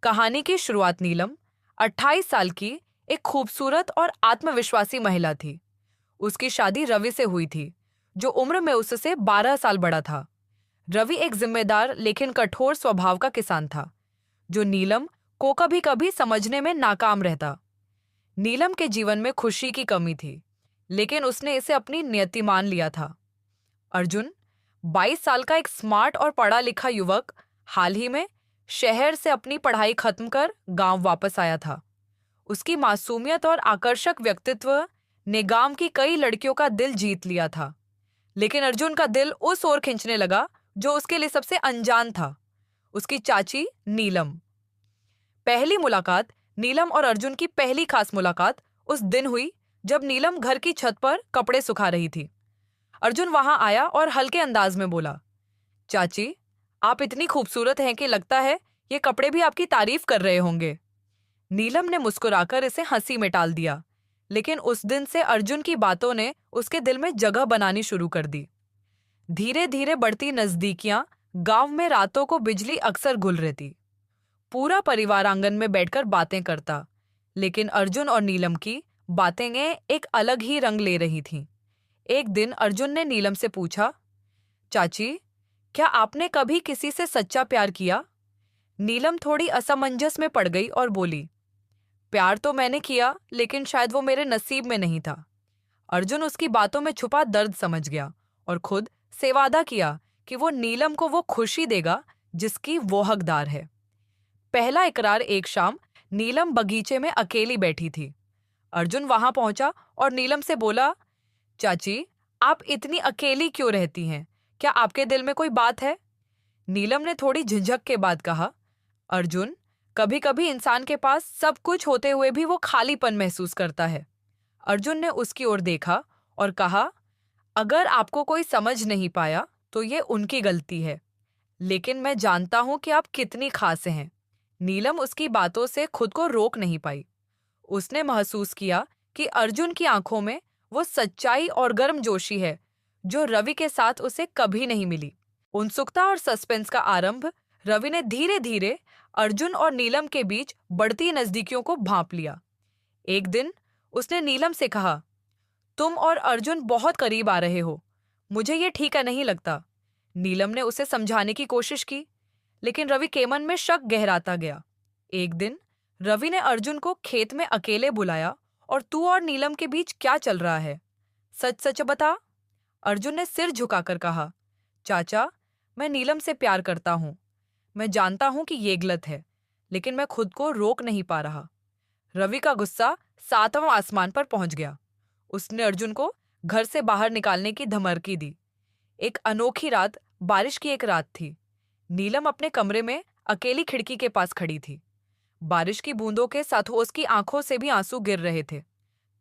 कहानी की शुरुआत नीलम 28 साल की एक खूबसूरत और आत्मविश्वासी महिला थी। उसकी शादी रवि से हुई थी, जो उम्र में उससे 12 साल बड़ा था। रवि एक जिम्मेदार लेकिन कठोर स्वभाव का किसान था, जो नीलम को कभी कभी समझने में नाकाम रहता। नीलम के जीवन में खुशी की कमी थी, लेकिन उसने इसे अपनी नियति मान लिया था। अर्जुन, 22 साल का एक स्मार्ट और पढ़ा लिखा युवक, हाल ही में शहर से अपनी पढ़ाई खत्म कर गांव वापस आया था। उसकी मासूमियत और आकर्षक व्यक्तित्व ने गांव की कई लड़कियों का दिल जीत लिया था, लेकिन अर्जुन का दिल उस ओर खींचने लगा जो उसके लिए सबसे अनजान था, उसकी चाची नीलम। पहली मुलाकात नीलम और अर्जुन की पहली खास मुलाकात उस दिन हुई जब नीलम घर की छत पर कपड़े सुखा रही थी। अर्जुन वहां आया और हल्के अंदाज में बोला, चाची, आप इतनी खूबसूरत हैं कि लगता है ये कपड़े भी आपकी तारीफ कर रहे होंगे। नीलम ने मुस्कुराकर इसे हंसी में टाल दिया, लेकिन उस दिन से अर्जुन की बातों ने उसके दिल में जगह बनानी शुरू कर दी। धीरे धीरे बढ़ती नजदीकियां, गांव में रातों को बिजली अक्सर गुल रहती। पूरा परिवार आंगन में बैठकर बातें करता, लेकिन अर्जुन और नीलम की बातें एक अलग ही रंग ले रही थीं। एक दिन अर्जुन ने नीलम से पूछा, चाची, क्या आपने कभी किसी से सच्चा प्यार किया? नीलम थोड़ी असमंजस में पड़ गई और बोली, प्यार तो मैंने किया, लेकिन शायद वो मेरे नसीब में नहीं था। अर्जुन उसकी बातों में छुपा दर्द समझ गया और खुद से वादा किया कि वो नीलम को वो खुशी देगा जिसकी वो हकदार है। पहला इकरार एक शाम नीलम बगीचे में अकेली बैठी थी। अर्जुन वहां पहुंचा और नीलम से बोला, चाची, आप इतनी अकेली क्यों रहती हैं? क्या आपके दिल में कोई बात है? नीलम ने थोड़ी झिझक के बाद कहा, अर्जुन, कभी कभी इंसान के पास सब कुछ होते हुए भी वो खालीपन महसूस करता है। अर्जुन ने उसकी ओर देखा और कहा, अगर आपको कोई समझ नहीं पाया तो ये उनकी गलती है, लेकिन मैं जानता हूं कि आप कितनी खास हैं। नीलम उसकी बातों से खुद को रोक नहीं पाई। उसने महसूस किया कि अर्जुन की आंखों में वो सच्चाई और गर्मजोशी है जो रवि के साथ उसे कभी नहीं मिली। उत्सुकता और सस्पेंस का आरंभ, रवि ने धीरे धीरे अर्जुन और नीलम के बीच बढ़ती नजदीकियों को भांप लिया। एक दिन उसने नीलम से कहा, तुम और अर्जुन बहुत करीब आ रहे हो, मुझे ये ठीक नहीं लगता। नीलम ने उसे समझाने की कोशिश की, लेकिन रवि के मन में शक गहराता गया। एक दिन रवि ने अर्जुन को खेत में अकेले बुलाया और तू और नीलम के बीच क्या चल रहा है? सच सच बता। अर्जुन ने सिर झुकाकर कहा, चाचा, मैं नीलम से प्यार करता हूँ। मैं जानता हूं कि ये गलत है, लेकिन मैं खुद को रोक नहीं पा रहा। रवि का गुस्सा 7वां आसमान पर पहुंच गया। उसने अर्जुन को घर से बाहर निकालने की धमकी दी। एक अनोखी रात, बारिश की एक रात थी। नीलम अपने कमरे में अकेली खिड़की के पास खड़ी थी। बारिश की बूंदों के साथ उसकी आंखों से भी आंसू गिर रहे थे।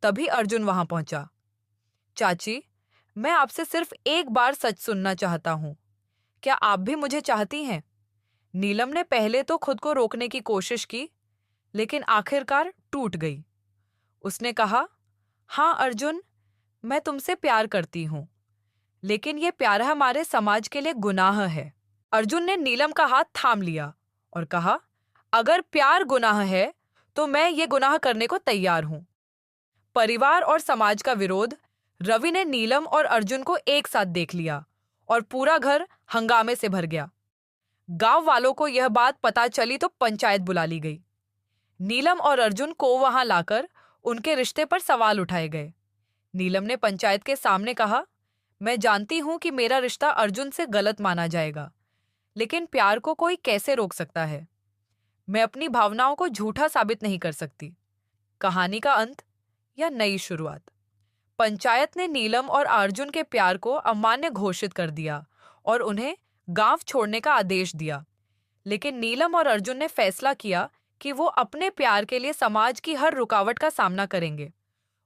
तभी अर्जुन वहां पहुंचा। चाची, मैं आपसे सिर्फ एक बार सच सुनना चाहता हूं। क्या आप भी मुझे चाहती हैं? नीलम ने पहले तो खुद को रोकने की कोशिश की, लेकिन आखिरकार टूट गई। उसने कहा, हाँ अर्जुन, मैं तुमसे प्यार करती हूं, लेकिन ये प्यार हमारे समाज के लिए गुनाह है। अर्जुन ने नीलम का हाथ थाम लिया और कहा, अगर प्यार गुनाह है तो मैं ये गुनाह करने को तैयार हूं। परिवार और समाज का विरोध, रवि ने नीलम और अर्जुन को एक साथ देख लिया और पूरा घर हंगामे से भर गया। गांव वालों को यह बात पता चली तो पंचायत बुला ली गई। नीलम और अर्जुन को वहां लाकर उनके रिश्ते पर सवाल उठाए गए। नीलम ने पंचायत के सामने कहा, मैं जानती हूं कि मेरा रिश्ता अर्जुन से गलत माना जाएगा, लेकिन प्यार को कोई कैसे रोक सकता है? मैं अपनी भावनाओं को झूठा साबित नहीं कर सकती। कहानी का अंत या नई शुरुआत। पंचायत ने नीलम और अर्जुन के प्यार को अमान्य घोषित कर दिया और उन्हें गांव छोड़ने का आदेश दिया। लेकिन नीलम और अर्जुन ने फैसला किया कि वो अपने प्यार के लिए समाज की हर रुकावट का सामना करेंगे।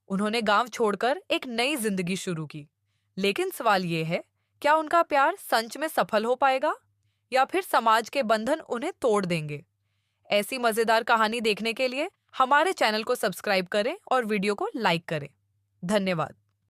उन्होंने गांव छोड़कर एक नई जिंदगी शुरू की। लेकिन सवाल ये है, क्या उनका प्यार सच में सफल हो पाएगा या फिर समाज के बंधन उन्हें तोड़ देंगे? ऐसी मजेदार कहानी देखने के लिए हमारे चैनल को सब्सक्राइब करें और वीडियो को लाइक करें। धन्यवाद।